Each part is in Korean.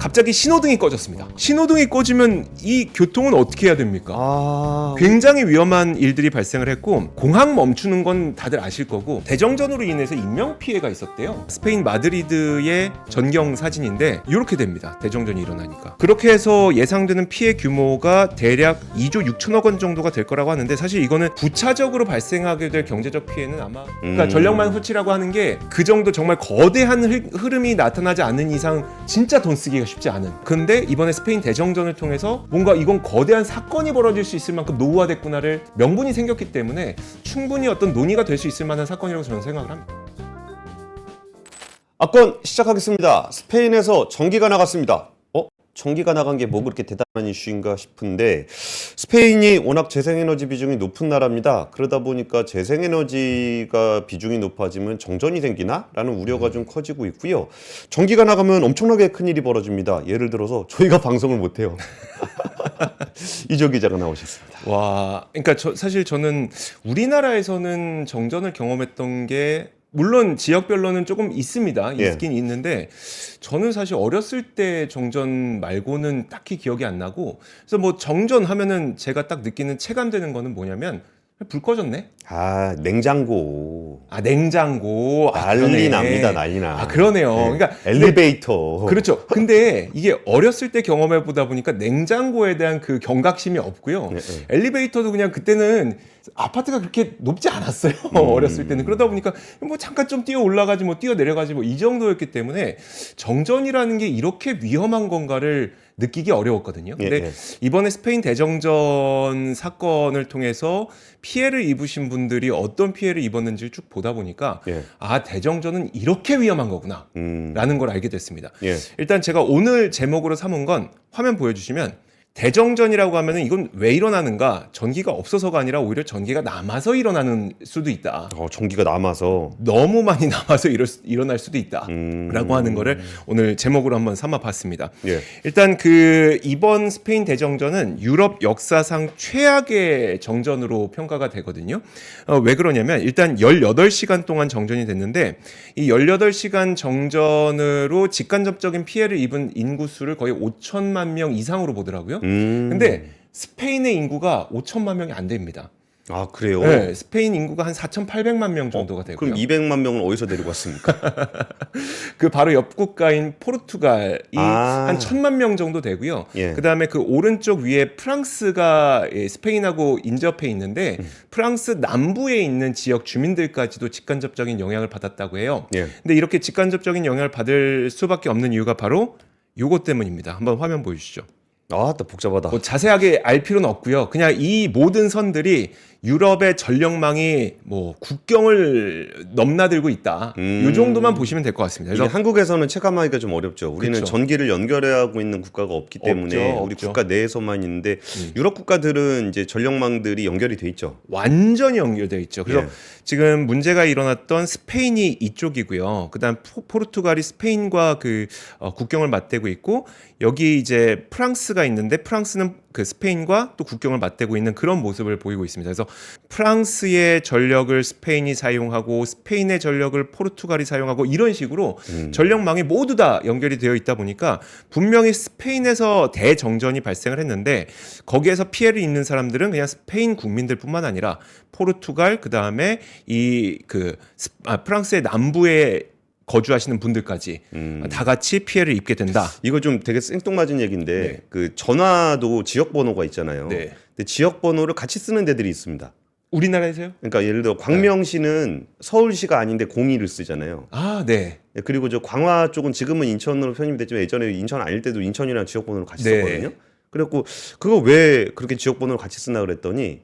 갑자기 신호등이 꺼졌습니다. 신호등이 꺼지면 이 교통은 어떻게 해야 됩니까? 굉장히 위험한 일들이 발생을 했고 공항 멈추는 건 다들 아실 거고 대정전으로 인해서 인명피해가 있었대요. 스페인 마드리드의 전경 사진인데 이렇게 됩니다. 대정전이 일어나니까. 그렇게 해서 예상되는 피해 규모가 대략 2조 6천억 원 정도가 될 거라고 하는데 사실 이거는 부차적으로 발생하게 될 경제적 피해는 아마 그러니까 전력만 후치라고 하는 게 그 정도 정말 거대한 흐름이 나타나지 않는 이상 진짜 돈 쓰기가 쉽지 않은. 근데 이번에 스페인 대정전을 통해서 뭔가 이건 거대한 사건이 벌어질 수 있을 만큼 노후화됐구나를 명분이 생겼기 때문에 충분히 어떤 논의가 될 수 있을 만한 사건이라고 저는 생각을 합니다. 악권 시작하겠습니다. 스페인에서 전기가 나갔습니다. 전기가 나간 게 뭐 그렇게 대단한 이슈인가 싶은데 스페인이 워낙 재생에너지 비중이 높은 나라입니다. 그러다 보니까 재생에너지가 비중이 높아지면 정전이 생기나? 라는 우려가 좀 커지고 있고요. 전기가 나가면 엄청나게 큰일이 벌어집니다. 예를 들어서 저희가 방송을 못해요. 이조 기자가 나오셨습니다. 와, 그러니까 사실 저는 우리나라에서는 정전을 경험했던 게 물론 지역별로는 조금 있습니다. 있긴 있는데 저는 사실 어렸을 때 정전 말고는 딱히 기억이 안 나고 그래서 뭐 정전 하면은 제가 딱 느끼는 체감되는 거는 뭐냐면 불 꺼졌네? 냉장고. 냉장고. 난리 납니다, 난리 나. 그러네요. 그러니까 엘리베이터. 그렇죠. 근데 이게 어렸을 때 경험해 보다 보니까 냉장고에 대한 그 경각심이 없고요. 엘리베이터도 그냥 그때는 아파트가 그렇게 높지 않았어요. 어렸을 때는. 그러다 보니까 뭐 잠깐 좀 뛰어 올라가지 뭐 뛰어 내려가지 뭐 이 정도였기 때문에 정전이라는 게 이렇게 위험한 건가를 느끼기 어려웠거든요. 근데 이번에 스페인 대정전 사건을 통해서 피해를 입으신 분들이 어떤 피해를 입었는지 쭉 보다 보니까 대정전은 이렇게 위험한 거구나 라는 걸 알게 됐습니다. 일단 제가 오늘 제목으로 삼은 건 화면 보여주시면 대정전이라고 하면은 이건 왜 일어나는가? 전기가 없어서가 아니라 오히려 전기가 남아서 일어나는 수도 있다. 전기가 남아서 너무 많이 남아서 일어날 수도 있다. 라고 하는 거를 오늘 제목으로 한번 삼아봤습니다. 일단 이번 스페인 대정전은 유럽 역사상 최악의 정전으로 평가가 되거든요. 왜 그러냐면 일단 18시간 동안 정전이 됐는데 이 18시간 정전으로 직간접적인 피해를 입은 인구 수를 거의 5천만 명 이상으로 보더라고요. 근데 스페인의 인구가 5천만 명이 안 됩니다. 그래요? 네, 스페인 인구가 한 4,800만 명 정도가 되고요. 그럼 200만 명은 어디서 데리고 왔습니까? 그 바로 옆 국가인 포르투갈이 한 1,000만 명 정도 되고요. 그다음에 그 오른쪽 위에 프랑스가 스페인하고 인접해 있는데 프랑스 남부에 있는 지역 주민들까지도 직간접적인 영향을 받았다고 해요. 근데 이렇게 직간접적인 영향을 받을 수밖에 없는 이유가 바로 요것 때문입니다. 한번 화면 보여주시죠. 또 복잡하다. 뭐 자세하게 알 필요는 없고요. 그냥 이 모든 선들이 유럽의 전력망이 뭐 국경을 넘나들고 있다. 이 정도만 보시면 될 것 같습니다. 그래서 한국에서는 체감하기가 좀 어렵죠. 우리는 그쵸. 전기를 연결하고 있는 국가가 없기 때문에 우리 국가 내에서만 있는데 유럽 국가들은 이제 전력망들이 연결이 돼 있죠. 완전히 연결되어 있죠. 그래서 지금 문제가 일어났던 스페인이 이쪽이고요. 그다음 포르투갈이 스페인과 국경을 맞대고 있고 여기 이제 프랑스가 있는데 프랑스는 그 스페인과 또 국경을 맞대고 있는 그런 모습을 보이고 있습니다. 그래서 프랑스의 전력을 스페인이 사용하고 스페인의 전력을 포르투갈이 사용하고 이런 식으로 전력망이 모두 다 연결이 되어 있다 보니까 분명히 스페인에서 대정전이 발생을 했는데 거기에서 피해를 입는 사람들은 그냥 스페인 국민들뿐만 아니라 포르투갈 그다음에 프랑스의 남부에 거주하시는 분들까지 다 같이 피해를 입게 된다. 이거 좀 되게 생뚱맞은 얘기인데 그 전화도 지역 번호가 있잖아요. 근데 지역 번호를 같이 쓰는 데들이 있습니다. 우리나라에서요? 그러니까 예를 들어 광명시는 서울시가 아닌데 02를 쓰잖아요. 그리고 저 광화 쪽은 지금은 인천으로 편입이 됐지만 예전에 인천 아닐 때도 인천이랑 지역 번호를 같이 썼거든요. 그래갖고 그거 왜 그렇게 지역 번호를 같이 쓰나 그랬더니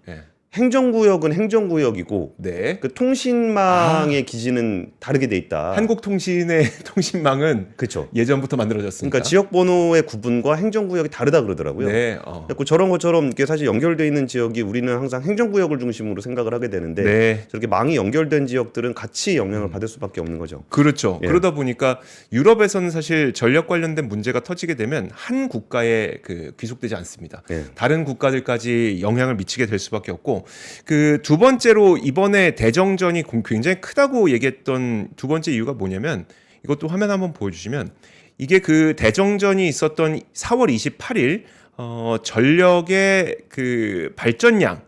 행정구역은 행정구역이고 그 통신망의 기지는 다르게 돼 있다. 한국통신의 통신망은 그렇죠. 예전부터 만들어졌으니까. 그러니까 지역번호의 구분과 행정구역이 다르다 그러더라고요. 그래서 저런 것처럼 이게 사실 연결돼 있는 지역이 우리는 항상 행정구역을 중심으로 생각을 하게 되는데 저렇게 망이 연결된 지역들은 같이 영향을 받을 수밖에 없는 거죠. 그렇죠. 그러다 보니까 유럽에서는 사실 전력 관련된 문제가 터지게 되면 한 국가에 귀속되지 않습니다. 다른 국가들까지 영향을 미치게 될 수밖에 없고 두 번째로 이번에 대정전이 굉장히 크다고 얘기했던 두 번째 이유가 뭐냐면 이것도 화면 한번 보여주시면 이게 그 대정전이 있었던 4월 28일 전력의 그 발전량의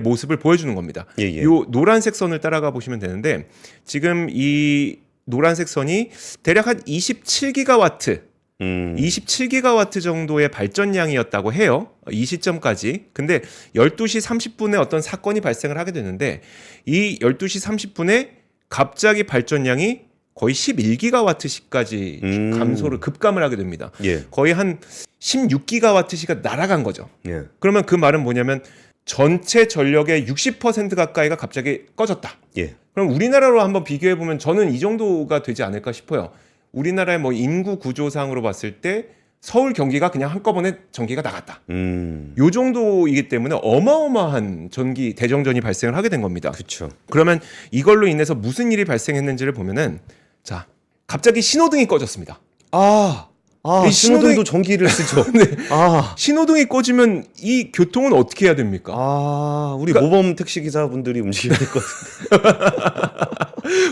모습을 보여주는 겁니다. 예, 예. 요 노란색 선을 따라가 보시면 되는데 지금 이 노란색 선이 대략 한 27기가와트 27기가와트 정도의 발전량이었다고 해요. 이 시점까지. 근데 12시 30분에 어떤 사건이 발생을 하게 되는데 이 12시 30분에 갑자기 발전량이 거의 11기가와트시까지 감소를 급감을 하게 됩니다. 예. 거의 한 16기가와트시가 날아간 거죠. 예. 그러면 그 말은 뭐냐면 전체 전력의 60% 가까이가 갑자기 꺼졌다. 예. 그럼 우리나라로 한번 비교해 보면 저는 이 정도가 되지 않을까 싶어요. 우리나라의 뭐 인구 구조상으로 봤을 때 서울 경기가 그냥 한꺼번에 전기가 나갔다. 요 정도이기 때문에 어마어마한 전기 대정전이 발생을 하게 된 겁니다. 그렇죠. 그러면 이걸로 인해서 무슨 일이 발생했는지를 보면은 자 갑자기 신호등이 꺼졌습니다. 이 신호등도 전기를 쓰죠. 네. 신호등이 꺼지면 이 교통은 어떻게 해야 됩니까? 우리 모범 택시 기사분들이 움직여야 될 것 같은데.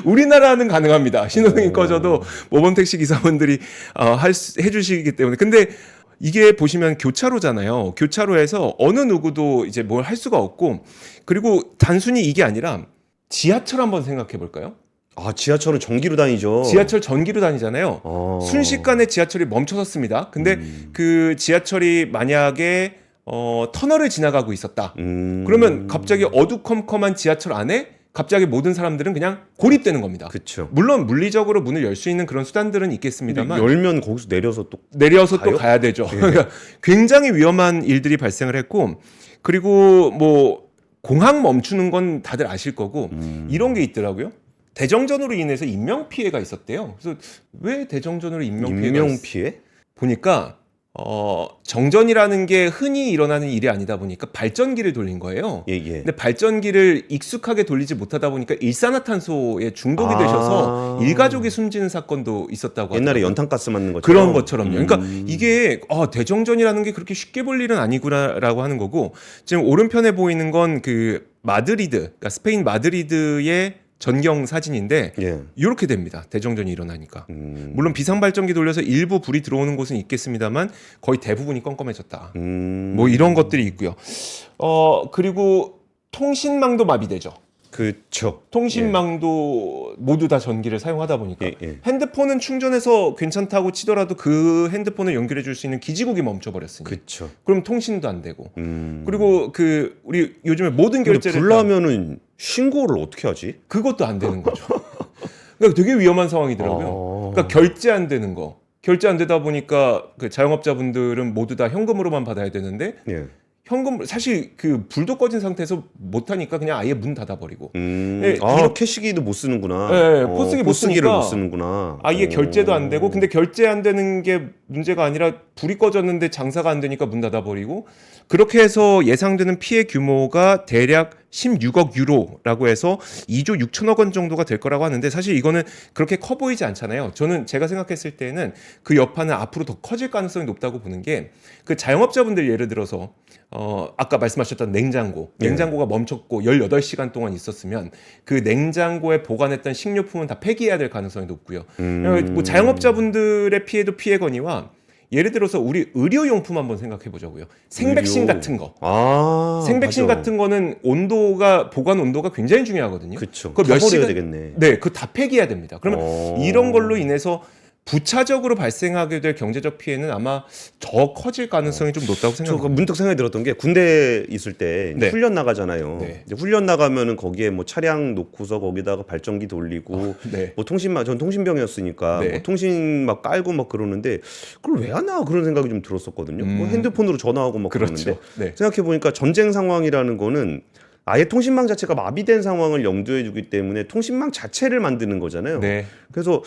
우리나라는 가능합니다. 신호등이 꺼져도 모범 택시 기사분들이 해주시기 때문에. 근데 이게 보시면 교차로잖아요. 교차로에서 어느 누구도 이제 뭘 할 수가 없고 그리고 단순히 이게 아니라 지하철 한번 생각해 볼까요? 지하철은 전기로 다니죠. 지하철 전기로 다니잖아요. 순식간에 지하철이 멈춰섰습니다. 근데 그 지하철이 만약에 터널을 지나가고 있었다. 그러면 갑자기 어두컴컴한 지하철 안에 갑자기 모든 사람들은 그냥 고립되는 겁니다. 그렇죠. 물론 물리적으로 문을 열 수 있는 그런 수단들은 있겠습니다만 열면 거기서 내려서 또 또 가야 되죠. 예. 그러니까 굉장히 위험한 일들이 발생을 했고 그리고 뭐 공항 멈추는 건 다들 아실 거고 이런 게 있더라고요. 대정전으로 인해서 인명 피해가 있었대요. 그래서 왜 대정전으로 인명 피해? 보니까 정전이라는 게 흔히 일어나는 일이 아니다 보니까 발전기를 돌린 거예요. 예. 근데 발전기를 익숙하게 돌리지 못하다 보니까 일산화탄소에 중독이 되셔서 일가족이 숨지는 사건도 있었다고 옛날에 하더라고요. 연탄가스 맞는 것처럼. 그런 것처럼요. 그러니까 이게 대정전이라는 게 그렇게 쉽게 볼 일은 아니구나라고 하는 거고 지금 오른편에 보이는 건 그 마드리드, 그러니까 스페인 마드리드의 전경 사진인데 이렇게 됩니다. 대정전이 일어나니까. 물론 비상발전기 돌려서 일부 불이 들어오는 곳은 있겠습니다만 거의 대부분이 껌껌해졌다. 뭐 이런 것들이 있고요. 그리고 통신망도 마비되죠. 그렇죠. 통신망도 모두 다 전기를 사용하다 보니까 핸드폰은 충전해서 괜찮다고 치더라도 그 핸드폰을 연결해 줄 수 있는 기지국이 멈춰버렸으니 그렇죠. 그럼 통신도 안 되고 그리고 그 우리 요즘에 모든 결제를 불나면은 신고를 어떻게 하지? 그것도 안 되는 거죠. 그러니까 되게 위험한 상황이더라고요. 그러니까 결제 안 되는 거. 결제 안 되다 보니까 그 자영업자분들은 모두 다 현금으로만 받아야 되는데 현금 사실 그 불도 꺼진 상태에서 못 하니까 그냥 아예 문 닫아버리고. 캐시기도 못 쓰는구나. 포스기 못 포스기를 쓰니까 못 쓰는구나. 아예 결제도 안 되고 근데 결제 안 되는 게 문제가 아니라 불이 꺼졌는데 장사가 안 되니까 문 닫아버리고 그렇게 해서 예상되는 피해 규모가 대략 16억 유로라고 해서 2조 6천억 원 정도가 될 거라고 하는데 사실 이거는 그렇게 커 보이지 않잖아요. 제가 생각했을 때는 그 여파는 앞으로 더 커질 가능성이 높다고 보는 게 그 자영업자분들 예를 들어서 아까 말씀하셨던 냉장고가 멈췄고 18시간 동안 있었으면 그 냉장고에 보관했던 식료품은 다 폐기해야 될 가능성이 높고요. 뭐 자영업자분들의 피해도 피해거니와 예를 들어서 우리 의료용품 한번 생각해 보자고요. 생백신 같은 거. 생백신 맞아. 같은 거는 보관 온도가 굉장히 중요하거든요. 그렇죠. 그거 몇 시간 되겠네. 네, 그거 다 폐기해야 됩니다. 그러면 이런 걸로 인해서 부차적으로 발생하게 될 경제적 피해는 아마 더 커질 가능성이 좀 높다고 생각합니다. 저 문득 생각이 들었던 게 군대 있을 때 네. 훈련 나가잖아요. 네. 이제 훈련 나가면은 거기에 뭐 차량 놓고서 거기다가 발전기 돌리고 뭐 전 통신병이었으니까 네. 뭐 통신 막 깔고 막 그러는데 그걸 왜 하나 그런 생각이 좀 들었었거든요. 뭐 핸드폰으로 전화하고 막 그렇죠. 그러는데 생각해 보니까 전쟁 상황이라는 거는 아예 통신망 자체가 마비된 상황을 염두에 두기 때문에 통신망 자체를 만드는 거잖아요. 네. 그래서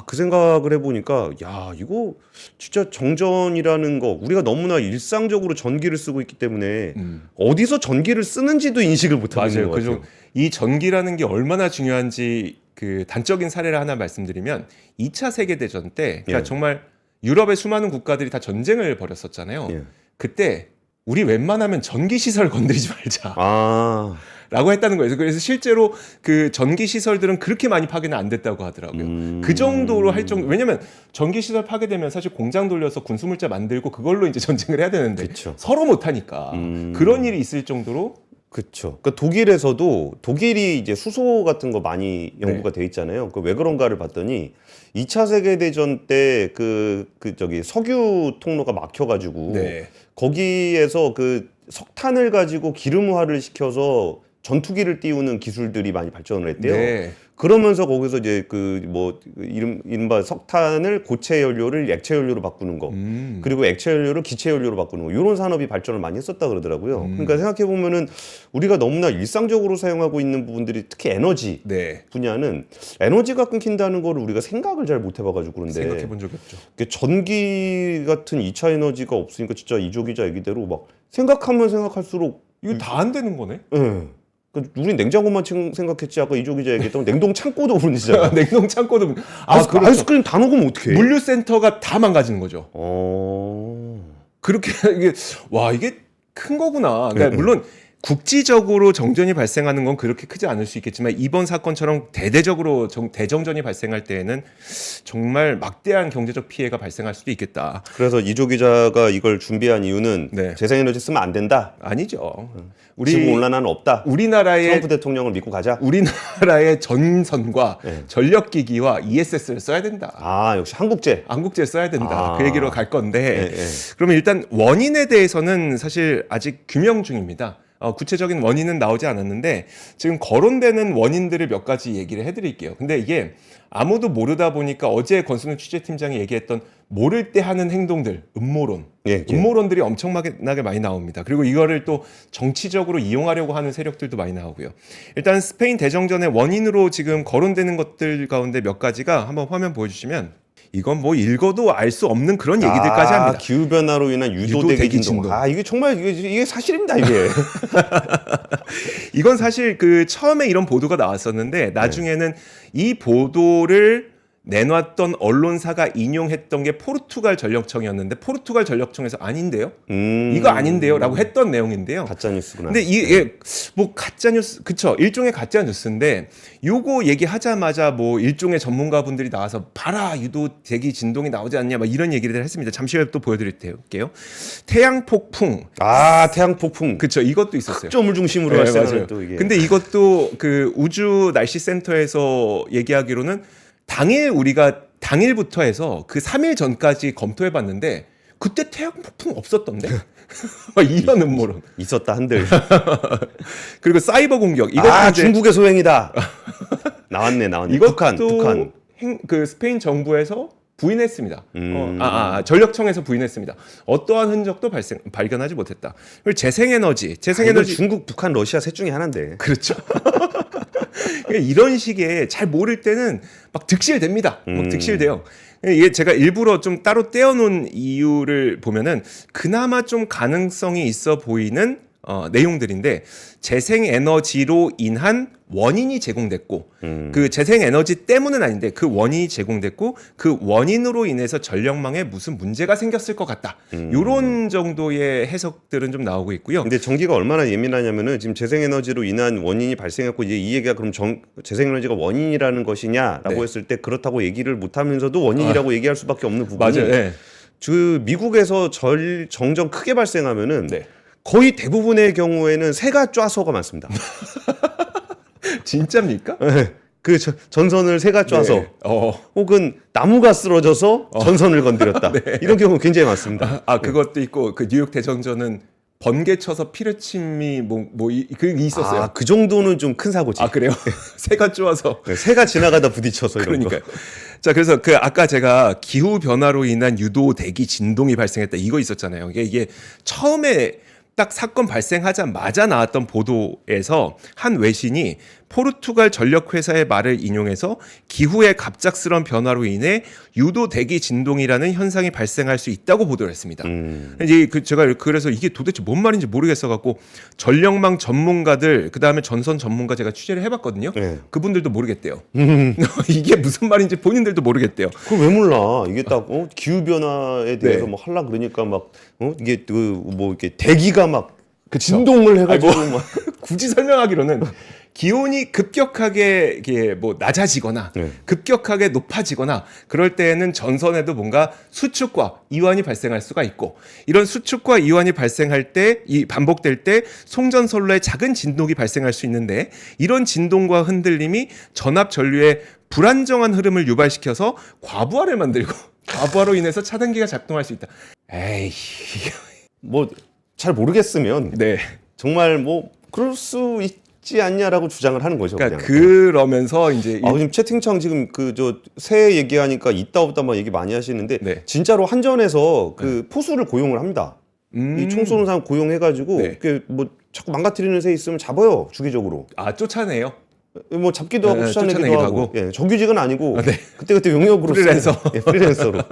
그 생각을 해보니까 야 이거 진짜 정전이라는 거 우리가 너무나 일상적으로 전기를 쓰고 있기 때문에 어디서 전기를 쓰는지도 인식을 못하고 있는 것 같아요. 이 전기라는 게 얼마나 중요한지 그 단적인 사례를 하나 말씀드리면 2차 세계대전 때 그러니까 정말 유럽의 수많은 국가들이 다 전쟁을 벌였었잖아요. 그때 우리 웬만하면 전기 시설 건드리지 말자. 아, 라고 했다는 거예요. 그래서 실제로 그 전기 시설들은 그렇게 많이 파괴는 안 됐다고 하더라고요. 그 정도로 할 정도. 왜냐면 전기 시설 파괴되면 사실 공장 돌려서 군수물자 만들고 그걸로 이제 전쟁을 해야 되는데 그쵸. 서로 못 하니까 그런 일이 있을 정도로 그렇죠. 그러니까 독일에서도 독일이 이제 수소 같은 거 많이 연구가 돼 있잖아요. 그 왜 그런가를 봤더니 2차 세계 대전 때 저기 석유 통로가 막혀가지고 네. 거기에서 그 석탄을 가지고 기름화를 시켜서 전투기를 띄우는 기술들이 많이 발전을 했대요. 네. 그러면서 거기서 이제 이른바 석탄을 고체 연료를 액체 연료로 바꾸는 거, 그리고 액체 연료를 기체 연료로 바꾸는 거, 이런 산업이 발전을 많이 했었다 그러더라고요. 그러니까 생각해 보면은 우리가 너무나 일상적으로 사용하고 있는 부분들이 특히 에너지 네. 분야는 에너지가 끊긴다는 거를 우리가 생각을 잘 못 해봐가지고 그런데 생각해 본 적이 없죠. 전기 같은 2차 에너지가 없으니까 진짜 이조 기자 얘기대로 막 생각하면 생각할수록 이거 다 안 되는 거네. 예. 우린 냉장고만 생각했지 아까 이조 기자 얘기했던 냉동 창고도 문제잖아. 냉동 창고도 그렇죠. 아이스크림 다 녹으면 어떡해? 물류센터가 다 망가지는 거죠. 어. 그렇게 이게 큰 거구나. 그러니까 물론 국지적으로 정전이 발생하는 건 그렇게 크지 않을 수 있겠지만 이번 사건처럼 대대적으로 대정전이 발생할 때에는 정말 막대한 경제적 피해가 발생할 수도 있겠다. 그래서 이조 기자가 이걸 준비한 이유는 네. 재생에너지 쓰면 안 된다. 아니죠. 지구 온난화는 없다. 우리나라의 트럼프 대통령을 믿고 가자. 우리나라의 전선과 네. 전력기기와 ESS를 써야 된다. 아, 역시 한국제. 한국제를 써야 된다. 아. 그 얘기로 갈 건데 네, 그러면 일단 원인에 대해서는 사실 아직 규명 중입니다. 구체적인 원인은 나오지 않았는데 지금 거론되는 원인들을 몇 가지 얘기를 해드릴게요. 근데 이게 아무도 모르다 보니까 어제 권순우 취재팀장이 얘기했던 모를 때 하는 행동들, 음모론, 음모론들이 엄청나게 많이 나옵니다. 그리고 이거를 또 정치적으로 이용하려고 하는 세력들도 많이 나오고요. 일단 스페인 대정전의 원인으로 지금 거론되는 것들 가운데 몇 가지가 한번 화면 보여주시면 이건 뭐 읽어도 알 수 없는 그런 얘기들까지 합니다. 기후 변화로 인한 유도 대기 진동. 이게 정말 이게 사실입니다, 이게. 이건 사실 그 처음에 이런 보도가 나왔었는데 나중에는 이 보도를 내놨던 언론사가 인용했던 게 포르투갈 전력청이었는데 포르투갈 전력청에서 아닌데요? 이거 아닌데요? 라고 했던 내용인데요. 가짜 뉴스구나. 근데 이게 뭐 가짜 뉴스, 그쵸. 일종의 가짜 뉴스인데 요거 얘기하자마자 뭐 일종의 전문가분들이 나와서 봐라 유도 대기 진동이 나오지 않냐 막 이런 얘기를 했습니다. 잠시 후에 또 보여드릴게요. 태양 폭풍. 태양 폭풍. 그쵸. 이것도 있었어요. 흑점을 중심으로 할 때는 또 이게. 근데 이것도 그 우주 날씨 센터에서 얘기하기로는 당일부터 해서 그 3일 전까지 검토해 봤는데 그때 태양 폭풍 없었던데. 이런 음모론. 있었다 한들. 그리고 사이버 공격. 중국의 소행이다. 나왔네. 이것도 북한. 그 스페인 정부에서 부인했습니다. 전력청에서 부인했습니다. 어떠한 흔적도 발견하지 못했다. 그리고 재생에너지. 중국, 북한, 러시아 셋 중에 하나인데. 그렇죠. 이런 식의 잘 모를 때는 막 득실됩니다. 막 득실돼요. 이게 제가 일부러 좀 따로 떼어놓은 이유를 보면은 그나마 좀 가능성이 있어 보이는 내용들인데 재생에너지로 인한 원인이 제공됐고 그 재생에너지 때문은 아닌데 그 원인이 제공됐고 그 원인으로 인해서 전력망에 무슨 문제가 생겼을 것 같다. 이런 정도의 해석들은 좀 나오고 있고요. 근데 전기가 얼마나 예민하냐면은 지금 재생에너지로 인한 원인이 발생했고 이제 이 얘기가 그럼 재생에너지가 원인이라는 것이냐라고 했을 때 그렇다고 얘기를 못하면서도 원인이라고 얘기할 수밖에 없는 부분이 맞아요. 네. 미국에서 정전 크게 발생하면은 거의 대부분의 경우에는 새가 쪄서가 많습니다. 진짜입니까? 네. 그 전선을 새가 쪄서 혹은 나무가 쓰러져서 전선을 건드렸다. 이런 경우 굉장히 많습니다. 그것도 있고 그 뉴욕 대정전은 번개 쳐서 피르침이 그게 있었어요. 그 정도는 좀 큰 사고지. 그래요? 새가 쪼아서. 새가 지나가다 부딪혀서 이런 그러니까요. 자, 그래서 아까 제가 기후 변화로 인한 유도 대기 진동이 발생했다 이거 있었잖아요. 이게 처음에 딱 사건 발생하자마자 나왔던 보도에서 한 외신이 포르투갈 전력회사의 말을 인용해서 기후의 갑작스러운 변화로 인해 유도 대기 진동이라는 현상이 발생할 수 있다고 보도를 했습니다. 이제 제가 그래서 이게 도대체 뭔 말인지 모르겠어 갖고 전력망 전문가들 그다음에 전선 전문가 제가 취재를 해봤거든요. 네. 그분들도 모르겠대요. 이게 무슨 말인지 본인들도 모르겠대요. 그걸 왜 몰라? 이게 딱 기후 변화에 대해서 네. 뭐 하려 그러니까 막 이게 그 뭐 이렇게 대기가 막 그 진동을 해가지고 막 굳이 설명하기로는 기온이 급격하게 이게 뭐 낮아지거나 네. 급격하게 높아지거나 그럴 때에는 전선에도 뭔가 수축과 이완이 발생할 수가 있고 이런 수축과 이완이 발생할 때 이 반복될 때 송전선로에 작은 진동이 발생할 수 있는데 이런 진동과 흔들림이 전압 전류의 불안정한 흐름을 유발시켜서 과부하를 만들고 과부하로 인해서 차단기가 작동할 수 있다. 에이, 뭐 잘 모르겠으면 네. 정말 뭐 그럴 수 있지 않냐라고 주장을 하는 거죠. 그러니까 그냥. 그러면서 이제 지금 채팅창 지금 그 저 새해 얘기하니까 있다 없다 막 얘기 많이 하시는데 네. 진짜로 한전에서 그 포수를 고용을 합니다. 이 총 쏘는 사람 고용해가지고 네. 그 뭐 자꾸 망가뜨리는 새 있으면 잡아요 주기적으로. 쫓아내요. 뭐 잡기도 하고 네, 쫓아내기도 쫓아내기도 하고. 하고. 예, 정규직은 아니고 네. 그때그때 용역으로 프리랜서. 쓰는, 예, 프리랜서로.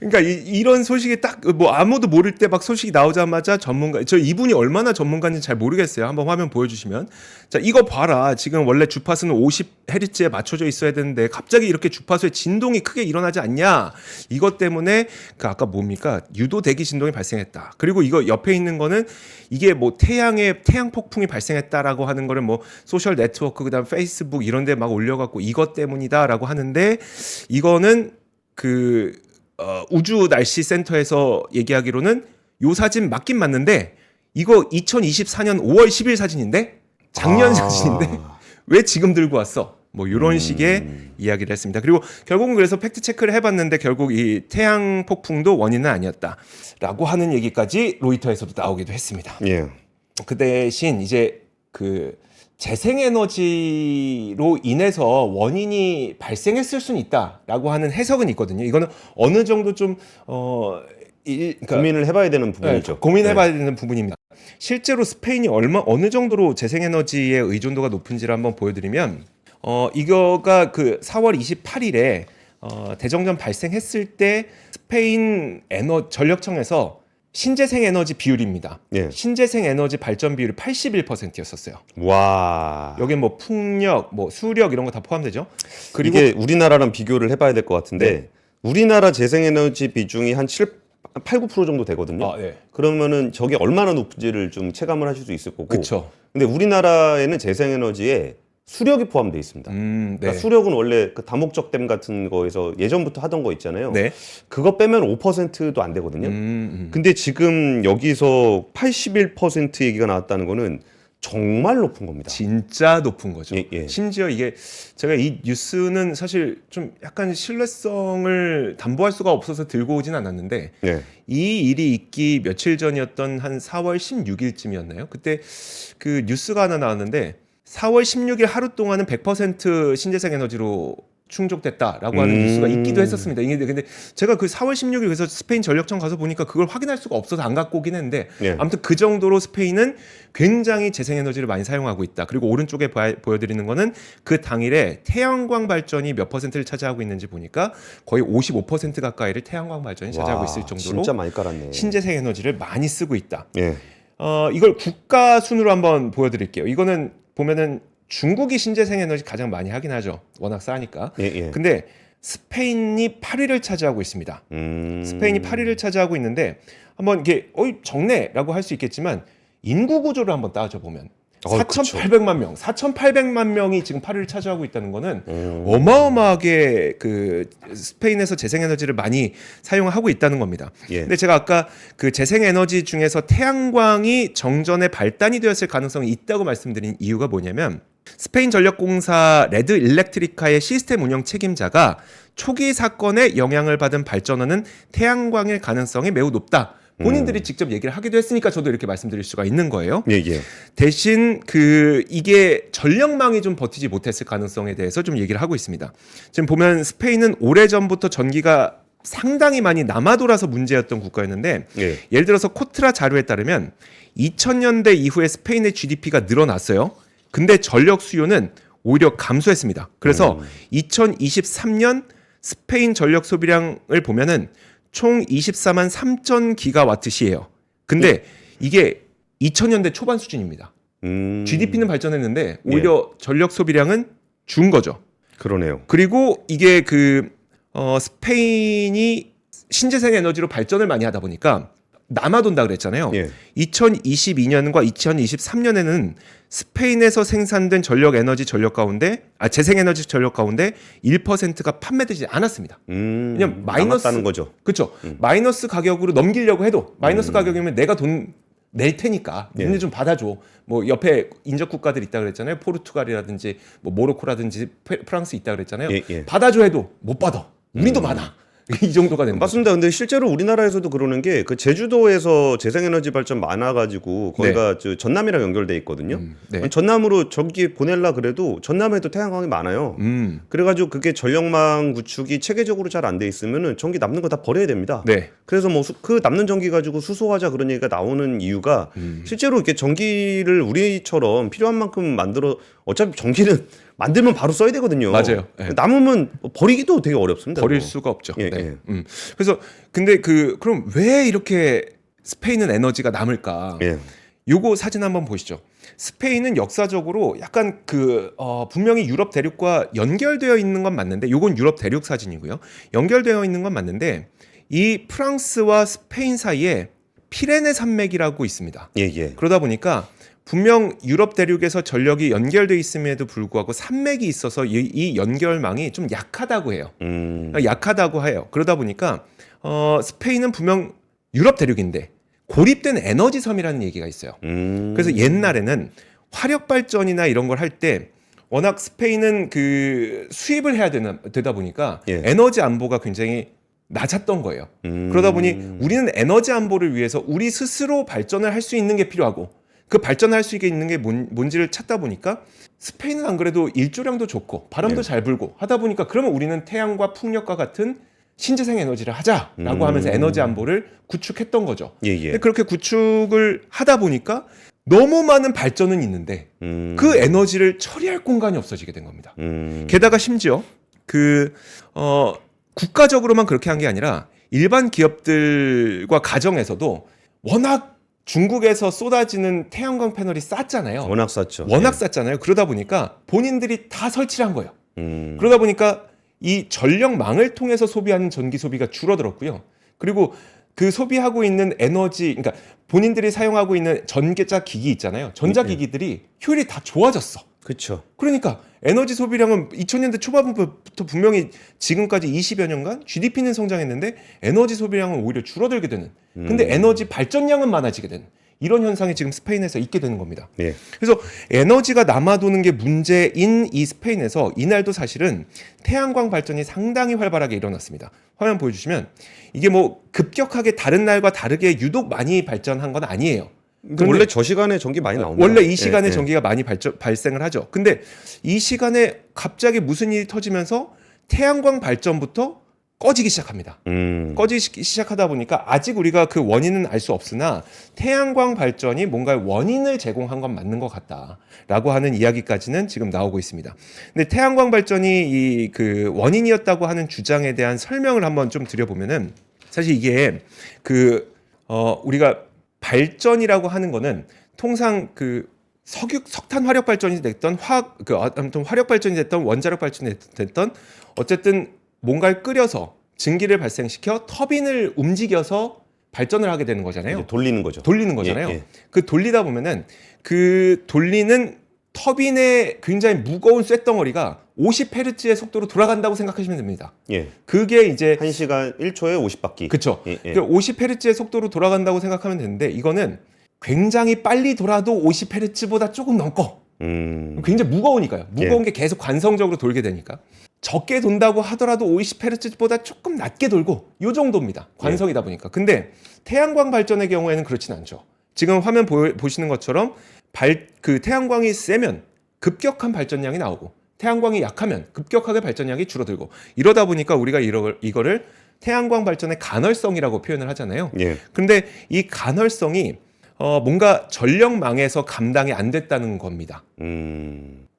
그러니까 이런 소식이 딱 뭐 아무도 모를 때 막 소식이 나오자마자 전문가 저 이분이 얼마나 전문가인지 잘 모르겠어요. 한번 화면 보여주시면 자 이거 봐라 지금 원래 주파수는 50Hz에 맞춰져 있어야 되는데 갑자기 이렇게 주파수의 진동이 크게 일어나지 않냐 이것 때문에 그 아까 뭡니까 유도 대기 진동이 발생했다. 그리고 이거 옆에 있는 거는 이게 뭐 태양 폭풍이 발생했다라고 하는 거를 뭐 소셜 네트워크 그다음 페이스북 이런 데 막 올려갖고 이것 때문이다라고 하는데 이거는 그 우주 날씨 센터에서 얘기하기로는 요 사진 맞긴 맞는데 이거 2024년 5월 10일 사진인데 작년 사진인데 왜 지금 들고 왔어? 뭐 이런 식의 이야기를 했습니다. 그리고 결국은 그래서 팩트 체크를 해봤는데 결국 이 태양 폭풍도 원인은 아니었다라고 하는 얘기까지 로이터에서도 나오기도 했습니다. 예. 그 대신 이제 그 재생에너지로 인해서 원인이 발생했을 수는 있다라고 하는 해석은 있거든요. 이거는 어느 정도 좀 그러니까 고민을 해봐야 되는 부분이죠. 고민해봐야 되는 부분입니다. 실제로 스페인이 어느 정도로 재생에너지의 의존도가 높은지를 한번 보여드리면 이거가 그 4월 28일에 대정전 발생했을 때 스페인 전력청에서 신재생 에너지 비율입니다. 예. 신재생 에너지 발전 비율이 81%였었어요. 와. 여기 뭐 풍력, 뭐 수력 이런 거 다 포함되죠. 그리고 이게 우리나라랑 비교를 해봐야 될 것 같은데 네. 우리나라 재생에너지 비중이 한 8, 9% 정도 되거든요. 네. 그러면은 저게 얼마나 높은지를 좀 체감을 하실 수 있을 거고. 그렇죠. 근데 우리나라에는 재생에너지에 수력이 포함되어 있습니다. 네. 그러니까 수력은 원래 그 다목적 댐 같은 거에서 예전부터 하던 거 있잖아요. 네. 그거 빼면 5%도 안 되거든요. 근데 지금 여기서 81% 얘기가 나왔다는 거는 정말 높은 겁니다. 진짜 높은 거죠. 예. 심지어 이게 제가 이 뉴스는 사실 좀 약간 신뢰성을 담보할 수가 없어서 들고 오진 않았는데 예. 이 일이 있기 며칠 전이었던 한 4월 16일쯤이었나요? 그때 그 뉴스가 하나 나왔는데 4월 16일 하루 동안은 100% 신재생 에너지로 충족됐다라고 하는 뉴스가 있기도 했었습니다. 근데 제가 그 4월 16일 그래서 스페인 전력청 가서 보니까 그걸 확인할 수가 없어서 안 갖고 오긴 했는데 예. 아무튼 그 정도로 스페인은 굉장히 재생에너지를 많이 사용하고 있다. 그리고 오른쪽에 보여드리는 거는 그 당일에 태양광 발전이 몇 퍼센트를 차지하고 있는지 보니까 거의 55% 가까이를 태양광 발전이 차지하고 있을 정도로 진짜 많이 깔았네. 신재생 에너지를 많이 쓰고 있다. 예. 이걸 국가 순으로 한번 보여드릴게요. 이거는 보면은 중국이 신재생 에너지 가장 많이 하긴 하죠. 워낙 싸니까. 예. 근데 스페인이 8위를 차지하고 있습니다. 스페인이 8위를 차지하고 있는데 한번 이게 적네라고 할 수 있겠지만 인구 구조를 한번 따져보면 4,800만 명, 4,800만 명이 지금 8위를 차지하고 있다는 거는 어마어마하게 그 스페인에서 재생에너지를 많이 사용하고 있다는 겁니다. 예. 근데 제가 아까 그 재생에너지 중에서 태양광이 정전에 발단이 되었을 가능성이 있다고 말씀드린 이유가 뭐냐면 스페인 전력공사 레드 일렉트리카의 시스템 운영 책임자가 초기 사건에 영향을 받은 발전원은 태양광일 가능성이 매우 높다. 본인들이 직접 얘기를 하기도 했으니까 저도 이렇게 말씀드릴 수가 있는 거예요. 예. 대신 이게 전력망이 좀 버티지 못했을 가능성에 대해서 좀 얘기를 하고 있습니다. 지금 보면 스페인은 오래전부터 전기가 상당히 많이 남아 돌아서 문제였던 국가였는데 예. 예를 들어서 코트라 자료에 따르면 2000년대 이후에 스페인의 GDP가 늘어났어요. 근데 전력 수요는 오히려 감소했습니다. 그래서 2023년 스페인 전력 소비량을 보면은 총 24만 3천 기가와트시예요. 근데 이게 2000년대 초반 수준입니다. GDP는 발전했는데 오히려 전력 소비량은 준 거죠. 그러네요. 그리고 이게 스페인이 신재생 에너지로 발전을 많이 하다 보니까 남아돈다 그랬잖아요. 예. 2022년과 2023년에는 스페인에서 생산된 재생 에너지 전력 가운데 1%가 판매되지 않았습니다. 왜냐면 남았다는 거죠. 그렇죠. 마이너스 가격으로 넘기려고 해도 마이너스 가격이면 내가 돈 낼 테니까 니네 좀 받아줘. 뭐 옆에 인접 국가들 있다 그랬잖아요. 포르투갈이라든지 뭐 모로코라든지 프랑스 있다 그랬잖아요. 예. 받아줘 해도 못 받아. 우리도 많아. 이 정도가 됩니다. 맞습니다. 근데 실제로 우리나라에서도 그러는 게 그 제주도에서 재생에너지 발전 많아가지고 거기가 저 전남이랑 연결돼 있거든요. 네. 전남으로 전기 보낼라 그래도 전남에도 태양광이 많아요. 그래가지고 그게 전력망 구축이 체계적으로 잘 안 돼 있으면은 전기 남는 거 다 버려야 됩니다. 네. 그래서 뭐 그 남는 전기 가지고 수소하자 그런 얘기가 나오는 이유가 실제로 이렇게 전기를 우리처럼 필요한 만큼 만들어 어차피 전기는 만들면 바로 써야 되거든요. 맞아요. 네. 남으면 버리기도 되게 어렵습니다. 버릴 그거. 수가 없죠. 예, 네. 예. 그래서 근데 그럼 왜 이렇게 스페인은 에너지가 남을까? 예. 요거 사진 한번 보시죠. 스페인은 역사적으로 약간 분명히 유럽 대륙과 연결되어 있는 건 맞는데 요건 유럽 대륙 사진이고요. 연결되어 있는 건 맞는데 이 프랑스와 스페인 사이에 피레네 산맥이라고 있습니다. 예. 그러다 보니까 분명 유럽 대륙에서 전력이 연결돼 있음에도 불구하고 산맥이 있어서 이 연결망이 좀 약하다고 해요. 약하다고 해요. 그러다 보니까 스페인은 분명 유럽 대륙인데 고립된 에너지 섬이라는 얘기가 있어요. 그래서 옛날에는 화력 발전이나 이런 걸 할 때 워낙 스페인은 수입을 해야 되다 보니까 에너지 안보가 굉장히 낮았던 거예요. 그러다 보니 우리는 에너지 안보를 위해서 우리 스스로 발전을 할 수 있는 게 필요하고 그 발전할 수 있는 게 뭔지를 찾다 보니까 스페인은 안 그래도 일조량도 좋고 바람도 잘 불고 하다 보니까 그러면 우리는 태양과 풍력과 같은 신재생 에너지를 하자라고 하면서 에너지 안보를 구축했던 거죠. 근데 그렇게 구축을 하다 보니까 너무 많은 발전은 있는데 그 에너지를 처리할 공간이 없어지게 된 겁니다. 게다가 심지어 국가적으로만 그렇게 한 게 아니라 일반 기업들과 가정에서도 워낙 중국에서 쏟아지는 태양광 패널이 쌌잖아요. 워낙 쌌죠. 워낙 쌌잖아요. 그러다 보니까 본인들이 다 설치를 한 거예요. 그러다 보니까 이 전력망을 통해서 소비하는 전기 소비가 줄어들었고요. 그리고 그 소비하고 있는 에너지, 그러니까 본인들이 사용하고 있는 전기자 기기 있잖아요. 전자기기들이 효율이 다 좋아졌어. 그렇죠. 그러니까 에너지 소비량은 2000년대 초반부터 분명히 지금까지 20여 년간 GDP는 성장했는데 에너지 소비량은 오히려 줄어들게 되는. 근데 에너지 발전량은 많아지게 되는. 이런 현상이 지금 스페인에서 있게 되는 겁니다. 예. 그래서 에너지가 남아도는 게 문제인 이 스페인에서 이날도 사실은 태양광 발전이 상당히 활발하게 일어났습니다. 화면 보여주시면 이게 뭐 급격하게 다른 날과 다르게 유독 많이 발전한 건 아니에요. 원래 저 시간에 전기 많이 나옵니다. 원래 이 시간에 전기가 많이 발생을 하죠. 근데 이 시간에 갑자기 무슨 일이 터지면서 태양광 발전부터 꺼지기 시작합니다. 꺼지기 시작하다 보니까 아직 우리가 그 원인은 알 수 없으나 태양광 발전이 뭔가 원인을 제공한 건 맞는 것 같다라고 하는 이야기까지는 지금 나오고 있습니다. 근데 태양광 발전이 그 원인이었다고 하는 주장에 대한 설명을 한번 좀 드려보면은 사실 이게 우리가 발전이라고 하는 거는 통상 석탄 화력 발전이 됐던 아무튼 화력 발전이 됐던 원자력 발전이 됐던 어쨌든 뭔가를 끓여서 증기를 발생시켜 터빈을 움직여서 발전을 하게 되는 거잖아요. 이제 돌리는 거죠. 돌리는 거잖아요. 그 돌리다 보면은 그 돌리는 터빈의 굉장히 무거운 쇳덩어리가 50Hz의 속도로 돌아간다고 생각하시면 됩니다. 그게 이제 1시간 1초에 50바퀴. 그렇죠. 50Hz의 속도로 돌아간다고 생각하면 되는데 이거는 굉장히 빨리 돌아도 50Hz보다 조금 넘고 굉장히 무거우니까요. 무거운 게 계속 관성적으로 돌게 되니까 적게 돈다고 하더라도 50Hz보다 조금 낮게 돌고 이 정도입니다. 관성이다 보니까. 근데 태양광 발전의 경우에는 그렇진 않죠. 지금 화면 보시는 것처럼 태양광이 세면 급격한 발전량이 나오고 태양광이 약하면 급격하게 발전량이 줄어들고 이러다 보니까 우리가 이거를 태양광 발전의 간헐성이라고 표현을 하잖아요. 근데 이 간헐성이 뭔가 전력망에서 감당이 안 됐다는 겁니다.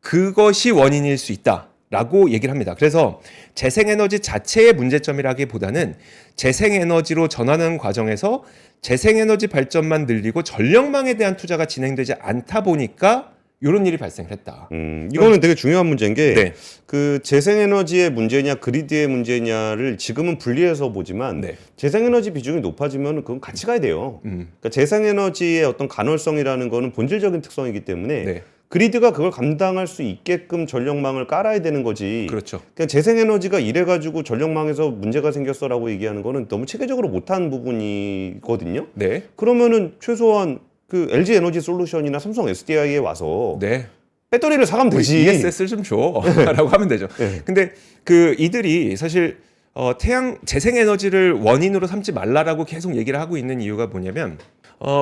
그것이 원인일 수 있다라고 얘기를 합니다. 그래서 재생에너지 자체의 문제점이라기보다는 재생에너지로 전환하는 과정에서 재생에너지 발전만 늘리고 전력망에 대한 투자가 진행되지 않다 보니까 이런 일이 발생했다. 이거는 되게 중요한 문제인 게 네. 그 재생에너지의 문제냐 그리드의 문제냐를 지금은 분리해서 보지만 네. 재생에너지 비중이 높아지면 그건 같이 가야 돼요. 그러니까 재생에너지의 어떤 간헐성이라는 거는 본질적인 특성이기 때문에 네. 그리드가 그걸 감당할 수 있게끔 전력망을 깔아야 되는 거지. 그렇죠. 그러니까 재생에너지가 이래가지고 전력망에서 문제가 생겼어라고 얘기하는 거는 너무 체계적으로 못한 부분이거든요. 네. 그러면은 최소한 그 LG 에너지 솔루션이나 삼성 SDI에 와서 네. 배터리를 사가면 되지. ESS를 좀 줘라고 하면 되죠. 네. 근데 그 이들이 사실 태양 재생에너지를 원인으로 삼지 말라라고 계속 얘기를 하고 있는 이유가 뭐냐면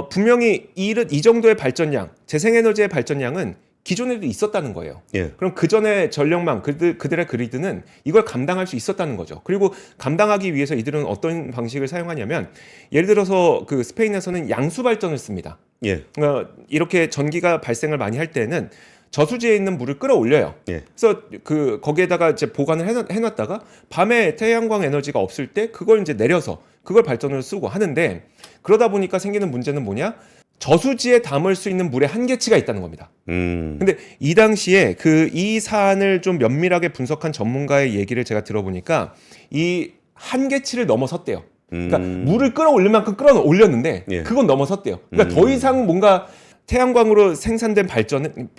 분명히 이 정도의 발전량, 재생에너지의 발전량은 기존에도 있었다는 거예요. 예. 그럼 그 전에 전력망 그들의 그리드는 이걸 감당할 수 있었다는 거죠. 그리고 감당하기 위해서 이들은 어떤 방식을 사용하냐면 예를 들어서 그 스페인에서는 양수 발전을 씁니다. 예. 이렇게 전기가 발생을 많이 할 때는 저수지에 있는 물을 끌어올려요. 예. 그래서 그 거기에다가 이제 보관을 해놨다가 밤에 태양광 에너지가 없을 때 그걸 이제 내려서 그걸 발전을 쓰고 하는데 그러다 보니까 생기는 문제는 뭐냐? 저수지에 담을 수 있는 물의 한계치가 있다는 겁니다. 근데 이 당시에 이 사안을 좀 면밀하게 분석한 전문가의 얘기를 제가 들어보니까 이 한계치를 넘어섰대요. 그러니까 물을 끌어올릴 만큼 끌어올렸는데 예. 그건 넘어섰대요. 그러니까 더 이상 뭔가 태양광으로 생산된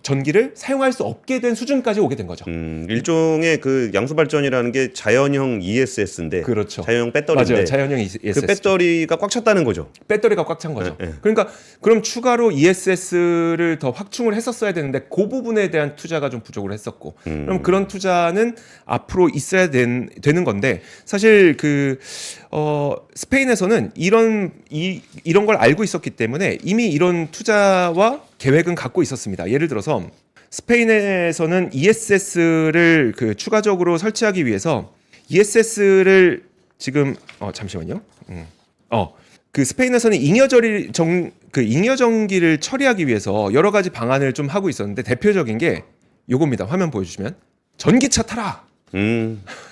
전기를 사용할 수 없게 된 수준까지 오게 된 거죠. 일종의 그 양수 발전이라는 게 자연형 ESS인데, 그렇죠. 자연형 배터리인데, 맞아요. 자연형 ESS. 그 배터리가 꽉 찼다는 거죠. 배터리가 꽉 찬 거죠. 네. 그러니까 그럼 추가로 ESS를 더 확충을 했었어야 되는데 그 부분에 대한 투자가 좀 부족을 했었고, 그럼 그런 투자는 앞으로 있어야 되는 건데 사실 스페인에서는 이런 걸 알고 있었기 때문에 이미 이런 투자와 계획은 갖고 있었습니다. 예를 들어서 스페인에서는 ESS를 추가적으로 설치하기 위해서 ESS를 지금 잠시만요. 그 스페인에서는 잉여 전기를 처리하기 위해서 여러 가지 방안을 좀 하고 있었는데 대표적인 게 요겁니다. 화면 보여주시면 전기차 타라.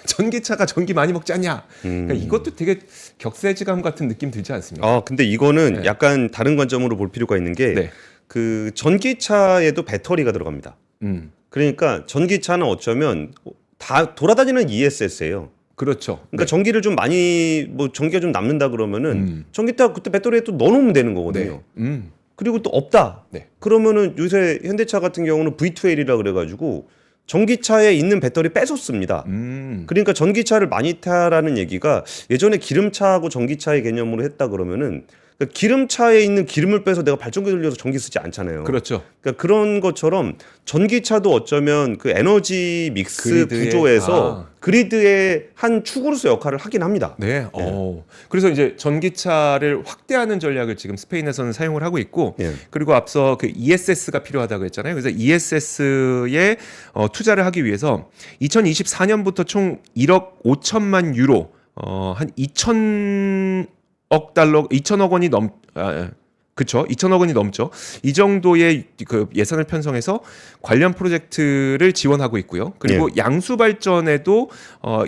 전기차가 전기 많이 먹지 않냐. 그러니까 이것도 되게 격세지감 같은 느낌 들지 않습니까? 근데 이거는 네. 약간 다른 관점으로 볼 필요가 있는 게, 네. 그 전기차에도 배터리가 들어갑니다. 그러니까 전기차는 어쩌면 다 돌아다니는 ESS예요. 그렇죠. 그러니까 네. 전기를 좀 많이 전기가 좀 남는다 그러면은 전기차 그때 배터리에 또 넣어놓으면 되는 거거든요. 네. 그리고 또 없다. 네. 그러면은 요새 현대차 같은 경우는 V2L이라 그래가지고 전기차에 있는 배터리 뺏었습니다. 그러니까 전기차를 많이 타라는 얘기가 예전에 기름차하고 전기차의 개념으로 했다 그러면은 그러니까 기름차에 있는 기름을 빼서 내가 발전기 돌려서 전기 쓰지 않잖아요. 그렇죠. 그러니까 그런 것처럼 전기차도 어쩌면 그 에너지 믹스 구조에서 그리드의 한 축으로서 역할을 하긴 합니다. 네. 그래서 이제 전기차를 확대하는 전략을 지금 스페인에서는 사용을 하고 있고, 예. 그리고 앞서 그 ESS가 필요하다고 했잖아요. 그래서 ESS에 투자를 하기 위해서 2024년부터 총 1억 5천만 유로, 한 2천억 달러, 2천억 원이 그쵸. 2천억 원이 넘죠. 이 정도의 그 예산을 편성해서 관련 프로젝트를 지원하고 있고요. 그리고 양수 발전에도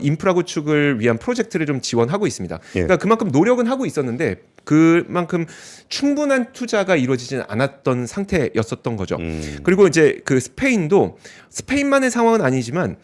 인프라 구축을 위한 프로젝트를 좀 지원하고 있습니다. 그러니까 그만큼 노력은 하고 있었는데 그만큼 충분한 투자가 이루어지지는 않았던 상태였었던 거죠. 그리고 이제 그 스페인만의 상황은 아니지만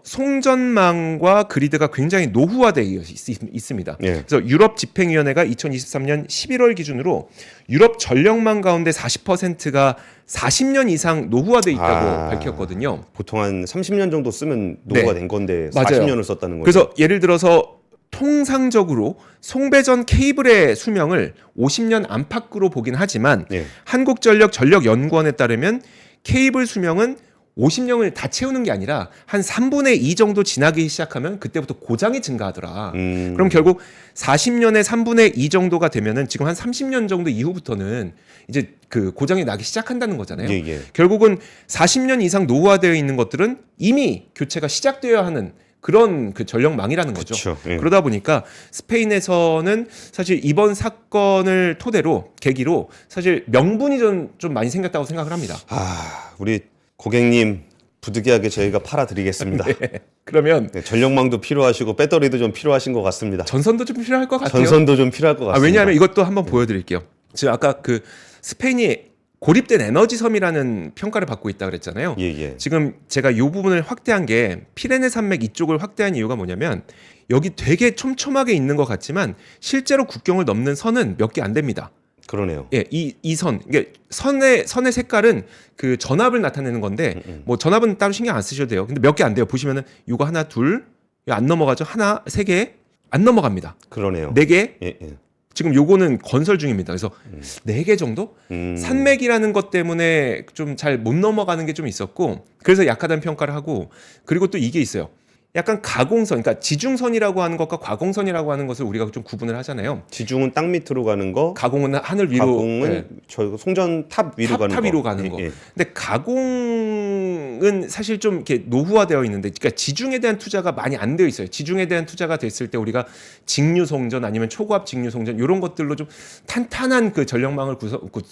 송전망과 그리드가 굉장히 노후화되어 있습니다. 그래서 유럽 집행위원회가 2023년 11월 기준으로 유럽 전력망 가운데 40%가 40년 이상 노후화되어 있다고 밝혔거든요. 보통 한 30년 정도 쓰면 노후가 된 건데 맞아요. 40년을 썼다는 거죠. 그래서 예를 들어서 통상적으로 송배전 케이블의 수명을 50년 안팎으로 보긴 하지만 한국전력 전력연구원에 따르면 케이블 수명은 50년을 다 채우는 게 아니라 한 3분의 2 정도 지나기 시작하면 그때부터 고장이 증가하더라. 그럼 결국 40년의 3분의 2 정도가 되면은 지금 한 30년 정도 이후부터는 이제 그 고장이 나기 시작한다는 거잖아요. 결국은 40년 이상 노후화되어 있는 것들은 이미 교체가 시작되어야 하는 그런 그 전력망이라는 거죠. 그쵸, 예. 그러다 보니까 스페인에서는 사실 이번 사건을 토대로 계기로 사실 명분이 좀 많이 생겼다고 생각을 합니다. 우리 고객님 부득이하게 저희가 팔아드리겠습니다. 네. 그러면 네, 전력망도 필요하시고 배터리도 좀 필요하신 것 같습니다. 전선도 좀 필요할 것 같아요. 전선도 좀 필요할 것 같습니다. 왜냐하면 이것도 한번 보여드릴게요. 지금 아까 그 스페인이 고립된 에너지 섬이라는 평가를 받고 있다 그랬잖아요. 예. 지금 제가 이 부분을 확대한 게 피레네 산맥 이쪽을 확대한 이유가 뭐냐면 여기 되게 촘촘하게 있는 것 같지만 실제로 국경을 넘는 선은 몇 개 안 됩니다. 그러네요. 예, 이 선, 이게 선의 색깔은 그 전압을 나타내는 건데 뭐 전압은 따로 신경 안 쓰셔도 돼요. 근데 몇 개 안 돼요. 보시면은 이거 하나, 둘, 이거 안 넘어가죠. 하나, 세 개 안 넘어갑니다. 그러네요. 네 개. 예. 지금 요거는 건설 중입니다. 그래서 네 개 정도 산맥이라는 것 때문에 좀 잘 못 넘어가는 게 좀 있었고 그래서 약하다는 평가를 하고 그리고 또 이게 있어요. 약간 가공선, 그러니까 지중선이라고 하는 것과 과공선이라고 하는 것을 우리가 좀 구분을 하잖아요. 지중은 땅 밑으로 가는 거, 가공은 하늘 위로, 가공은 예. 저 송전 탑 위로 가는 탑 거. 위로 가는 거. 예. 근데 가공은 사실 좀 이렇게 노후화되어 있는데, 그러니까 지중에 대한 투자가 많이 안 되어 있어요. 지중에 대한 투자가 됐을 때 우리가 직류송전 아니면 초고압 직류송전 이런 것들로 좀 탄탄한 그 전력망을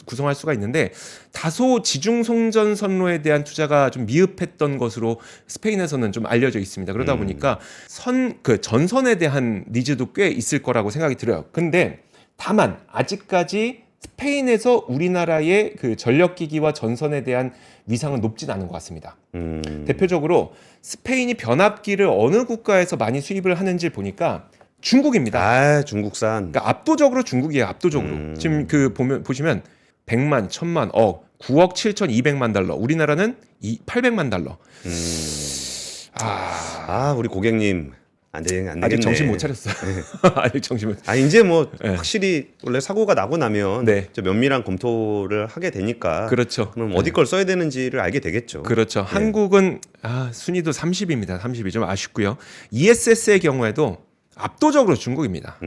구성할 수가 있는데 다소 지중송전 선로에 대한 투자가 좀 미흡했던 것으로 스페인에서는 좀 알려져 있습니다. 그러다 보니까 그 전선에 대한 니즈도 꽤 있을 거라고 생각이 들어요. 근데 다만 아직까지 스페인에서 우리나라의 그 전력기기와 전선에 대한 위상은 높진 않은 것 같습니다. 대표적으로 스페인이 변압기를 어느 국가에서 많이 수입을 하는지 보니까 중국입니다. 중국산. 그러니까 압도적으로 중국이에요. 압도적으로. 지금 그 보시면 100만, 1000만, 9억 7,200만 달러. 우리나라는 800만 달러. 우리 고객님 안 되겠네. 아직 정신 못 차렸어요. 아직 정신 못. 이제 뭐 네. 확실히 원래 사고가 나고 나면 네. 좀 면밀한 검토를 하게 되니까. 그렇죠. 그럼 어디 걸 써야 되는지를 알게 되겠죠. 그렇죠. 한국은 순위도 30입니다. 30이 좀 아쉽고요. ESS의 경우에도 압도적으로 중국입니다.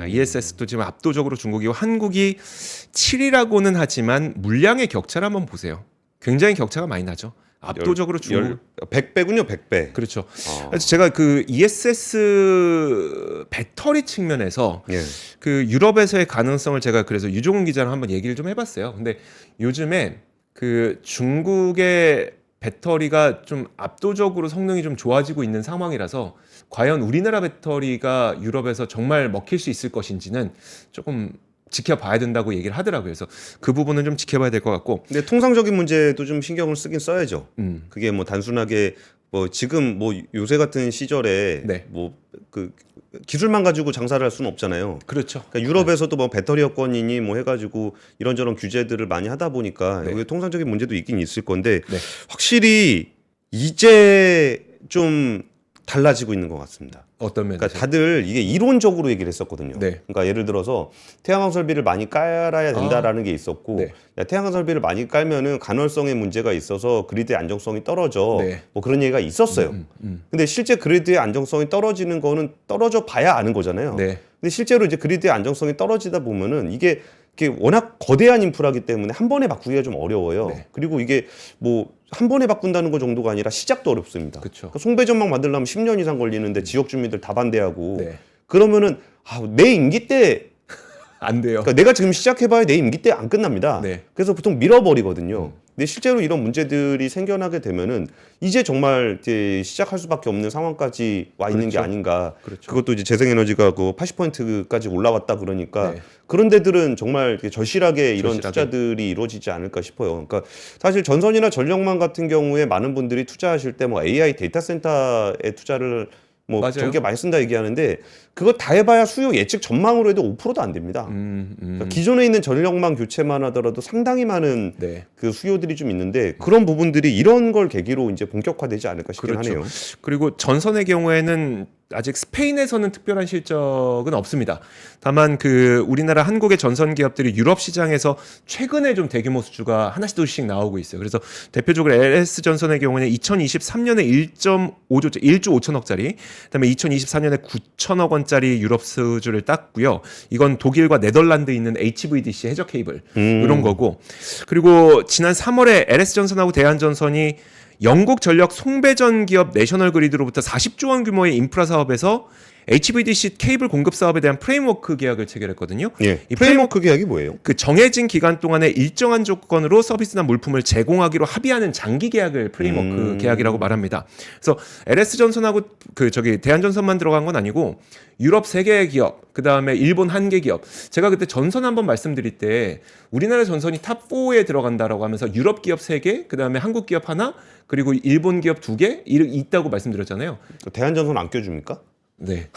ESS도 지금 압도적으로 중국이고 한국이 7위라고는 하지만 물량의 배차를 한번 보세요. 굉장히 격차가 많이 나죠. 압도적으로 중국 100배군요, 100배. 그렇죠. 그래서 제가 그 ESS 배터리 측면에서 예. 그 유럽에서의 가능성을 제가 그래서 유종훈 기자랑 한번 얘기를 좀 해봤어요. 근데 요즘에 그 중국의 배터리가 좀 압도적으로 성능이 좀 좋아지고 있는 상황이라서 과연 우리나라 배터리가 유럽에서 정말 먹힐 수 있을 것인지는 조금 지켜봐야 된다고 얘기를 하더라고요. 그래서 그 부분은 좀 지켜봐야 될 것 같고. 근데 통상적인 문제도 좀 신경을 쓰긴 써야죠. 음. 그게 뭐 단순하게 뭐 지금 뭐 요새 같은 시절에 네. 뭐 그 기술만 가지고 장사를 할 수는 없잖아요. 그렇죠. 그러니까 유럽에서도 뭐 배터리 여건이니 뭐 해가지고 이런저런 규제들을 많이 하다 보니까 네. 이게 통상적인 문제도 있긴 있을 건데 네. 확실히 이제 좀 달라지고 있는 것 같습니다. 어떤 면에서? 그러니까 다들 이게 이론적으로 얘기를 했었거든요. 네. 그러니까 예를 들어서 태양광 설비를 많이 깔아야 된다라는 게 있었고 네. 야, 태양광 설비를 많이 깔면은 간헐성에 문제가 있어서 그리드의 안정성이 떨어져. 네. 뭐 그런 얘기가 있었어요. 근데 실제 그리드의 안정성이 떨어지는 거는 떨어져 봐야 아는 거잖아요. 네. 근데 실제로 이제 그리드의 안정성이 떨어지다 보면은 이게 워낙 거대한 인프라기 때문에 한 번에 바꾸기가 좀 어려워요. 네. 그리고 이게 뭐 한 번에 바꾼다는 거 정도가 아니라 시작도 어렵습니다. 그쵸. 그러니까 송배전망 만들려면 10년 이상 걸리는데 지역 주민들 다 반대하고 네. 그러면은 내 임기 때 안 돼요. 그러니까 내가 지금 시작해봐야 내 임기 때 안 끝납니다. 네. 그래서 보통 밀어버리거든요. 근데 실제로 이런 문제들이 생겨나게 되면은 이제 정말 이제 시작할 수밖에 없는 상황까지 와 있는 게 그렇죠. 아닌가. 그렇죠. 그것도 이제 재생에너지가 그 80%까지 올라왔다 그러니까 네. 그런 데들은 정말 이렇게 절실하게 이런 절실하게. 투자들이 이루어지지 않을까 싶어요. 그러니까 사실 전선이나 전력망 같은 경우에 많은 분들이 투자하실 때 뭐 AI 데이터 센터에 투자를 뭐 맞아요. 전개 많이 쓴다 얘기하는데 그거 다 해봐야 수요 예측 전망으로 해도 5%도 안 됩니다. 그러니까 기존에 있는 전력망 교체만 하더라도 상당히 많은 네. 그 수요들이 좀 있는데 그런 부분들이 이런 걸 계기로 이제 본격화되지 않을까 싶긴 그렇죠. 하네요. 그리고 전선의 경우에는 아직 스페인에서는 특별한 실적은 없습니다. 다만 그 우리나라 한국의 전선 기업들이 유럽 시장에서 최근에 좀 대규모 수주가 하나씩 둘씩 나오고 있어요. 그래서 대표적으로 LS 전선의 경우는 2023년에 1.5조 1조 5천억짜리, 그다음에 2024년에 9천억 원짜리 유럽 수주를 땄고요. 이건 독일과 네덜란드에 있는 HVDC 해저 케이블 이런 거고. 그리고 지난 3월에 LS 전선하고 대한 전선이 영국 전력 송배전 기업 내셔널 그리드로부터 40조 원 규모의 인프라 사업에서 HVDC 케이블 공급 사업에 대한 프레임워크 계약을 체결했거든요. 예. 이 프레임워크 계약이 뭐예요? 그 정해진 기간 동안에 일정한 조건으로 서비스나 물품을 제공하기로 합의하는 장기 계약을 프레임워크 계약이라고 말합니다. 그래서 LS 전선하고 대한전선만 들어간 건 아니고 유럽 3개 기업, 그 다음에 일본 1개 기업. 제가 그때 전선 한번 말씀드릴 때 우리나라 전선이 탑 4에 들어간다라고 하면서 유럽 기업 3개, 그 다음에 한국 기업 하나, 그리고 일본 기업 2개 있다고 말씀드렸잖아요. 대한전선 안 껴줍니까? 네.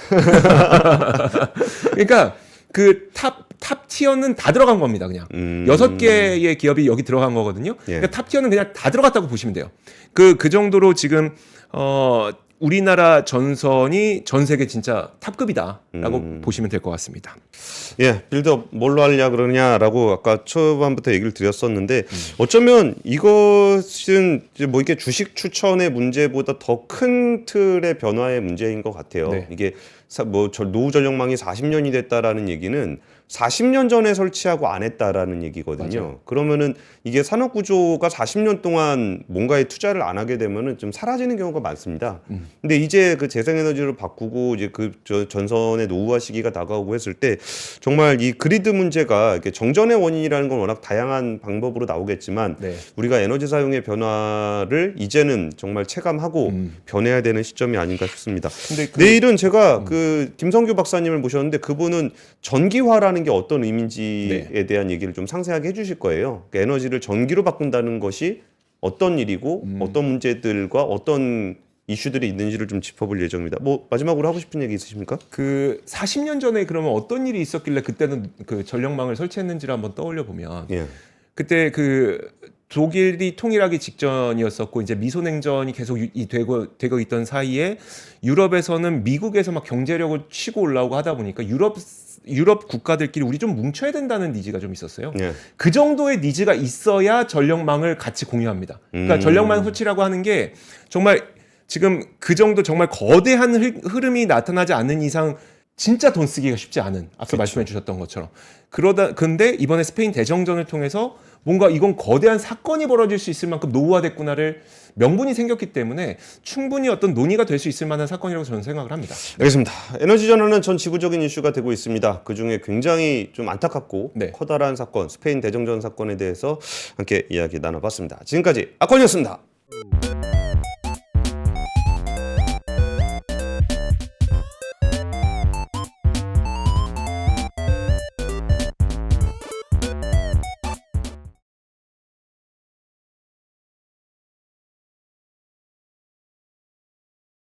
그러니까 그 탑 티어는 다 들어간 겁니다. 그냥 6개의 기업이 여기 들어간 거거든요. 예. 그러니까 탑 티어는 그냥 다 들어갔다고 보시면 돼요. 그 정도로 지금 우리나라 전선이 전 세계 진짜 탑급이다라고 보시면 될 것 같습니다. 예, 빌드업 뭘로 하냐 그러냐라고 아까 초반부터 얘기를 드렸었는데 어쩌면 이것은 이제 뭐 이게 주식 추천의 문제보다 더 큰 틀의 변화의 문제인 것 같아요. 네. 이게 노후 전력망이 40년이 됐다라는 얘기는 40년 전에 설치하고 안 했다라는 얘기거든요. 맞아요. 그러면은 이게 산업 구조가 40년 동안 뭔가에 투자를 안 하게 되면은 좀 사라지는 경우가 많습니다. 근데 이제 그 재생에너지로 바꾸고 이제 전선의 노후화 시기가 다가오고 했을 때 정말 이 그리드 문제가 이렇게 정전의 원인이라는 건 워낙 다양한 방법으로 나오겠지만 네. 우리가 에너지 사용의 변화를 이제는 정말 체감하고 변해야 되는 시점이 아닌가 싶습니다. 근데 내일은 제가 그 김성규 박사님을 모셨는데 그분은 전기화라는 게 어떤 의미인지에 대한 얘기를 좀 상세하게 해주실 거예요. 그러니까 에너지를 전기로 바꾼다는 것이 어떤 일이고 어떤 문제들과 어떤 이슈들이 있는지를 좀 짚어볼 예정입니다. 뭐 마지막으로 하고 싶은 얘기 있으십니까? 그 40년 전에 그러면 어떤 일이 있었길래 그때는 그 전력망을 설치했는지를 한번 떠올려 보면 예. 그때 그 독일이 통일하기 직전이었었고 이제 미소냉전이 계속 되고 있던 사이에 유럽에서는 미국에서 막 경제력을 치고 올라오고 하다 보니까 유럽 국가들끼리 우리 좀 뭉쳐야 된다는 니즈가 좀 있었어요. 예. 그 정도의 니즈가 있어야 전력망을 같이 공유합니다. 그러니까 전력망 설치라고 하는 게 정말 지금 그 정도 정말 거대한 흐름이 나타나지 않는 이상 진짜 돈 쓰기가 쉽지 않은 앞서 말씀해 주셨던 것처럼 근데 이번에 스페인 대정전을 통해서 뭔가 이건 거대한 사건이 벌어질 수 있을 만큼 노후화됐구나를 명분이 생겼기 때문에 충분히 어떤 논의가 될 수 있을 만한 사건이라고 저는 생각을 합니다. 알겠습니다. 에너지 전환은 전 지구적인 이슈가 되고 있습니다. 그중에 굉장히 좀 안타깝고 네. 커다란 사건, 스페인 대정전 사건에 대해서 함께 이야기 나눠봤습니다. 지금까지 아콘이었습니다.